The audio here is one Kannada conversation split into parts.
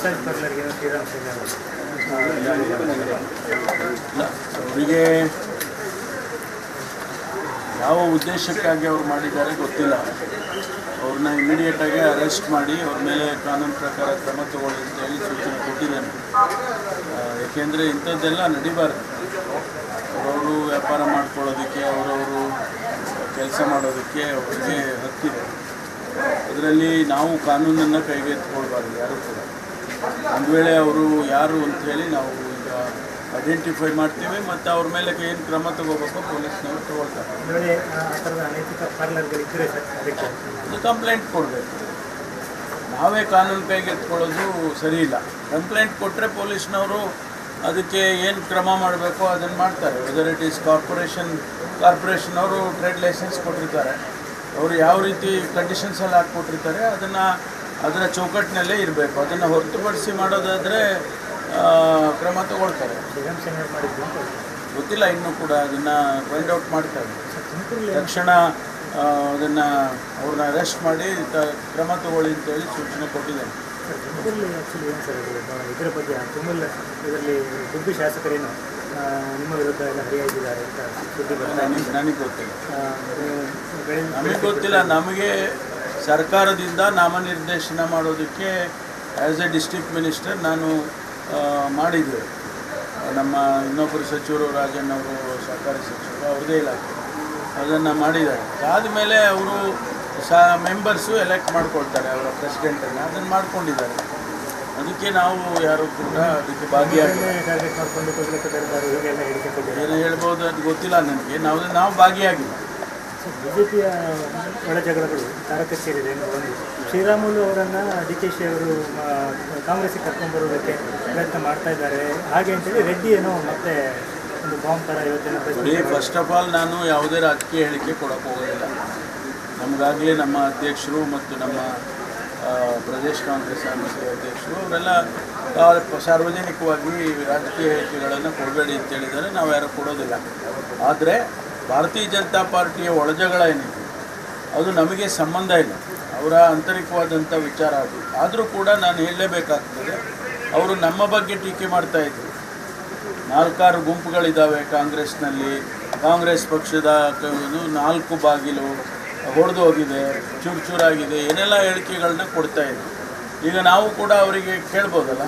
ಮಸಾಜ್ ಪಾರ್ಲರ್ಗೆ ಶ್ರೀರಾಮ್ ಸೇನೆ ಅವರಿಗೆ ಯಾವ ಉದ್ದೇಶಕ್ಕಾಗಿ ಅವ್ರು ಮಾಡಿದ್ದಾರೆ ಗೊತ್ತಿಲ್ಲ. ಅವ್ರನ್ನ ಇಮಿಡಿಯೇಟಾಗಿ ಅರೆಸ್ಟ್ ಮಾಡಿ ಅವ್ರ ಮೇಲೆ ಕಾನೂನು ಪ್ರಕಾರ ಕ್ರಮ ತಗೊಳ್ಳಿ ಅಂತೇಳಿ ಸೂಚನೆ ಕೊಟ್ಟಿದ್ದೇನೆ. ಏಕೆಂದರೆ ಇಂಥದ್ದೆಲ್ಲ ನಡಿಬಾರ್ದು. ಅವರವರು ವ್ಯಾಪಾರ ಮಾಡ್ಕೊಳ್ಳೋದಕ್ಕೆ, ಅವರವರು ಕೆಲಸ ಮಾಡೋದಕ್ಕೆ ಅವರಿಗೆ ಹಕ್ಕಿದೆ. ಅದರಲ್ಲಿ ನಾವು ಕಾನೂನನ್ನು ಕೈಗೆತ್ತಿಕೊಳ್ಬಾರ್ದು ಯಾರು ಕೂಡ. ಒಂದು ವೇಳೆ ಅವರು ಯಾರು ಅಂಥೇಳಿ ನಾವು ಈಗ ಐಡೆಂಟಿಫೈ ಮಾಡ್ತೀವಿ ಮತ್ತು ಅವ್ರ ಮೇಲೆ ಏನು ಕ್ರಮ ತಗೋಬೇಕು ಪೊಲೀಸ್ನವರು ತಗೊಳ್ತಾರೆ. ಅದು ಕಂಪ್ಲೇಂಟ್ ಕೊಡಬೇಕು. ನಾವೇ ಕಾನೂನು ಕೈಗೆತ್ತಿಕೊಳ್ಳೋದು ಸರಿ ಇಲ್ಲ. ಕಂಪ್ಲೇಂಟ್ ಕೊಟ್ಟರೆ ಪೊಲೀಸ್ನವರು ಅದಕ್ಕೆ ಏನು ಕ್ರಮ ಮಾಡಬೇಕು ಅದನ್ನು ಮಾಡ್ತಾರೆ. ವೆದರ್ ಇಟ್ ಈಸ್ ಕಾರ್ಪೊರೇಷನ್ ಅವರು ಟ್ರೇಡ್ ಲೈಸೆನ್ಸ್ ಕೊಟ್ಟಿರ್ತಾರೆ, ಅವರು ಯಾವ ರೀತಿ ಕಂಡೀಷನ್ಸಲ್ಲಿ ಹಾಕ್ಕೊಟ್ಟಿರ್ತಾರೆ ಅದರ ಚೌಕಟ್ಟಿನಲ್ಲೇ ಇರಬೇಕು. ಅದನ್ನು ಹೊರತುಪಡಿಸಿ ಮಾಡೋದಾದರೆ ಕ್ರಮ ತಗೊಳ್ತಾರೆ. ಗೊತ್ತಿಲ್ಲ ಇನ್ನೂ ಕೂಡ, ಅದನ್ನು ಫೈಂಡ್ ಔಟ್ ಮಾಡ್ತಾರೆ. ತಕ್ಷಣ ಅದನ್ನು ಅವ್ರನ್ನ ಅರೆಸ್ಟ್ ಮಾಡಿ ಕ್ರಮ ತಗೊಳ್ಳಿ ಅಂತೇಳಿ ಸೂಚನೆ ಕೊಟ್ಟಿದ್ದೇನೆ. ಆ್ಯಕ್ಚುಲಿ ಏನು ಸರ್ ಇದರ ಬಗ್ಗೆ ತುಮಲ್ ಇದರಲ್ಲಿ ಗುಬ್ಬಿ ಶಾಸಕರೇನು ನಿಮ್ಮ ವಿರುದ್ಧ ಎಲ್ಲ ಹರಿಯಾಗಿದ್ದಾರೆ ಅಂತ ಸುದ್ದಿ ನನಗೆ ಗೊತ್ತಿಲ್ಲ. ನಮಗೆ ಸರ್ಕಾರದಿಂದ ನಾಮನಿರ್ದೇಶನ ಮಾಡೋದಕ್ಕೆ ಆ್ಯಸ್ ಎ ಡಿಸ್ಟ್ರಿಕ್ಟ್ ಮಿನಿಸ್ಟರ್ ನಾನು ಮಾಡಿದ್ದೆ. ನಮ್ಮ ಇನ್ನೊಬ್ಬರು ಸಚಿವರು ರಾಜಣ್ಣವರು ಸಹಕಾರಿ ಸಚಿವರು ಅವ್ರದ್ದೇ ಇಲಾಖೆ ಅದನ್ನು ಮಾಡಿದ್ದಾರೆ. ಆದಮೇಲೆ ಅವರು ಮೆಂಬರ್ಸು ಎಲೆಕ್ಟ್ ಮಾಡ್ಕೊಳ್ತಾರೆ ಅವರ ಪ್ರೆಸಿಡೆಂಟನ್ನು. ಅದನ್ನು ಮಾಡ್ಕೊಂಡಿದ್ದಾರೆ. ಅದಕ್ಕೆ ನಾವು ಯಾರು ಕೂಡ ಅದಕ್ಕೆ ಭಾಗಿಯಾಗಿ ಏನು ಹೇಳ್ಬೋದು ಅದು ಗೊತ್ತಿಲ್ಲ ನನಗೆ. ನಾವು ಭಾಗಿಯಾಗಿಲ್ಲ. ಬಿಜೆಪಿಯ ಒಳ ಜಗಳಗಳು ತಾರಕಕ್ಕೇರಿದೆ. ಒಂದು ಶ್ರೀರಾಮುಲು ಅವರನ್ನು ಡಿ ಕೆ ಶಿ ಅವರು ಕಾಂಗ್ರೆಸ್ಗೆ ಕರ್ಕೊಂಡ್ಬರೋದಕ್ಕೆ ಪ್ರಯತ್ನ ಮಾಡ್ತಾ ಇದ್ದಾರೆ ಹಾಗೆ ಅಂತೇಳಿ ರೆಡ್ಡಿ ಏನೋ ಮತ್ತೆ ಒಂದು ಬಾಂಬ್ ಥರ ಯೋಜನೆ. ಫಸ್ಟ್ ಆಫ್ ಆಲ್ ನಾನು ಯಾವುದೇ ರಾಜಕೀಯ ಹೇಳಿಕೆ ಕೊಡೋಕ್ಕೆ ಹೋಗೋದಿಲ್ಲ. ನಮಗಾಗಲೇ ನಮ್ಮ ಅಧ್ಯಕ್ಷರು ಮತ್ತು ನಮ್ಮ ಪ್ರದೇಶ ಕಾಂಗ್ರೆಸ್ ಸಮಿತಿ ಅಧ್ಯಕ್ಷರು ಅವರೆಲ್ಲ ಸಾರ್ವಜನಿಕವಾಗಿ ರಾಜಕೀಯ ಹೇಳಿಕೆಗಳನ್ನು ಕೊಡಬೇಡಿ ಅಂತ ಹೇಳಿದ್ದಾರೆ. ನಾವು ಯಾರು ಕೊಡೋದಿಲ್ಲ. ಆದರೆ ಭಾರತೀಯ ಜನತಾ ಪಾರ್ಟಿಯ ಒಳಜಗಳ ಏನಿದೆ ಅದು ನಮಗೆ ಸಂಬಂಧ ಇಲ್ಲ. ಅವರ ಆಂತರಿಕವಾದಂಥ ವಿಚಾರ ಅದು. ಆದರೂ ಕೂಡ ನಾನು ಹೇಳಲೇಬೇಕಾಗ್ತದೆ. ಅವರು ನಮ್ಮ ಬಗ್ಗೆ ಟೀಕೆ ಮಾಡ್ತಾಯಿದ್ರು. 4-6 ಗುಂಪುಗಳಿದ್ದಾವೆ ಕಾಂಗ್ರೆಸ್ನಲ್ಲಿ. ಕಾಂಗ್ರೆಸ್ ಪಕ್ಷದ 4 ಬಾಗಿಲು ಹೊಡೆದು ಹೋಗಿದೆ, ಚೂರಾಗಿದೆ, ಏನೆಲ್ಲ ಹೇಳಿಕೆಗಳನ್ನ ಕೊಡ್ತಾಯಿದ್ರು. ಈಗ ನಾವು ಕೂಡ ಅವರಿಗೆ ಕೇಳ್ಬೋದಲ್ಲ,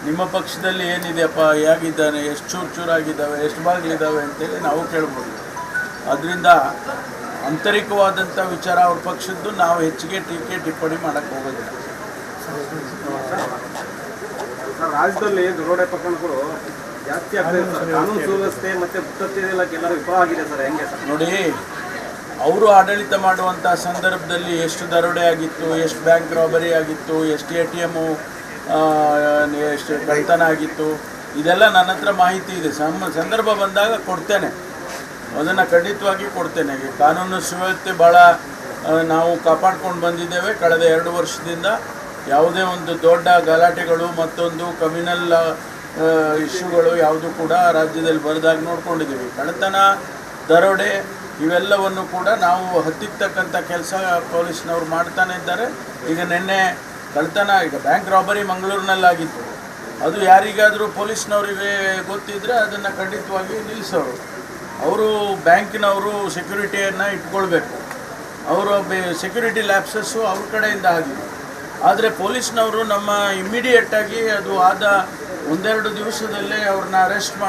ನಿಮ್ಮ ಪಕ್ಷದಲ್ಲಿ ಏನಿದೆಯಪ್ಪ, ಹೇಗಿದ್ದಾನೆ, ಎಷ್ಟು ಚೂರಾಗಿದ್ದಾವೆ, ಎಷ್ಟು ಬಾಗಿಲಿದ್ದಾವೆ ಅಂತೇಳಿ ನಾವು ಕೇಳ್ಬೋದು. ಅದರಿಂದ ಆಂತರಿಕವಾದಂಥ ವಿಚಾರ ಅವ್ರ ಪಕ್ಷದ್ದು ನಾವು ಹೆಚ್ಚಿಗೆ ಟಿಪ್ಪಣಿ ಮಾಡೋಕ್ಕೆ ಹೋಗೋದಿಲ್ಲ. ರಾಜ್ಯದಲ್ಲಿ ದರೋಡೆ ಪ್ರಕರಣಗಳು ಜಾಸ್ತಿ ಆಗ್ತದೆ ಸರ್. ಕಾನೂನು ಸುವ್ಯವಸ್ಥೆ ಮತ್ತು ಭದ್ರತೆಲ್ಲ ಕೆಲವರು ವಿಫಲ ಆಗಿದೆ ಸರ್. ಹೆಂಗೆ ಸರ್? ನೋಡಿ, ಅವರು ಆಡಳಿತ ಮಾಡುವಂಥ ಸಂದರ್ಭದಲ್ಲಿ ಎಷ್ಟು ದರೋಡೆ ಆಗಿತ್ತು, ಎಷ್ಟು ಬ್ಯಾಂಕ್ ರಾಬರಿ ಆಗಿತ್ತು, ಎಷ್ಟು ATM ಎಷ್ಟು ಕಳ್ತನ ಆಗಿತ್ತು, ಇದೆಲ್ಲ ನನ್ನ ಹತ್ರ ಮಾಹಿತಿ ಇದೆ. ಸಂದರ್ಭ ಬಂದಾಗ ಕೊಡ್ತೇನೆ, ಅದನ್ನು ಖಂಡಿತವಾಗಿ ಕೊಡ್ತೇನೆ. ಕಾನೂನು ಸುವ್ಯವಸ್ಥೆ ಭಾಳ ನಾವು ಕಾಪಾಡ್ಕೊಂಡು ಬಂದಿದ್ದೇವೆ ಕಳೆದ 2 ವರ್ಷದಿಂದ. ಯಾವುದೇ ಒಂದು ದೊಡ್ಡ ಗಲಾಟೆಗಳು ಮತ್ತೊಂದು ಕಮ್ಯುನಲ್ ಇಶ್ಯೂಗಳು ಯಾವುದು ಕೂಡ ರಾಜ್ಯದಲ್ಲಿ ಬರದಾಗ ನೋಡ್ಕೊಂಡಿದ್ದೀವಿ. ಕಳ್ಳತನ, ದರೋಡೆ ಇವೆಲ್ಲವನ್ನು ಕೂಡ ನಾವು ಹತ್ತಿಕ್ಕತಕ್ಕಂಥ ಕೆಲಸ ಪೊಲೀಸ್ನವ್ರು ಮಾಡ್ತಾನೆ ಇದ್ದಾರೆ. ಈಗ ನಿನ್ನೆ ಕಳ್ಳತನ, ಈಗ ಬ್ಯಾಂಕ್ ರಾಬರಿ ಮಂಗಳೂರಿನಲ್ಲಾಗಿತ್ತು. ಅದು ಯಾರಿಗಾದರೂ ಪೊಲೀಸ್ನವರಿಗೆ ಗೊತ್ತಿದ್ದರೆ ಅದನ್ನು ಖಂಡಿತವಾಗಿ ನಿಲ್ಲಿಸೋರು. ಅವರು ಬ್ಯಾಂಕಿನವರು ಸೆಕ್ಯೂರಿಟಿಯನ್ನು ಇಟ್ಕೊಳ್ಬೇಕು. ಅವರು ಸೆಕ್ಯೂರಿಟಿ ಲ್ಯಾಪ್ಸಸ್ಸು ಅವ್ರ ಕಡೆಯಿಂದ ಆಗಿದೆ. ಆದರೆ ಪೊಲೀಸ್ನವರು ನಮ್ಮ ಇಮ್ಮಿಡಿಯೇಟಾಗಿ ಅದು ಆದ 1-2 ದಿವಸದಲ್ಲೇ ಅವ್ರನ್ನ ಅರೆಸ್ಟ್ ಮಾಡಿ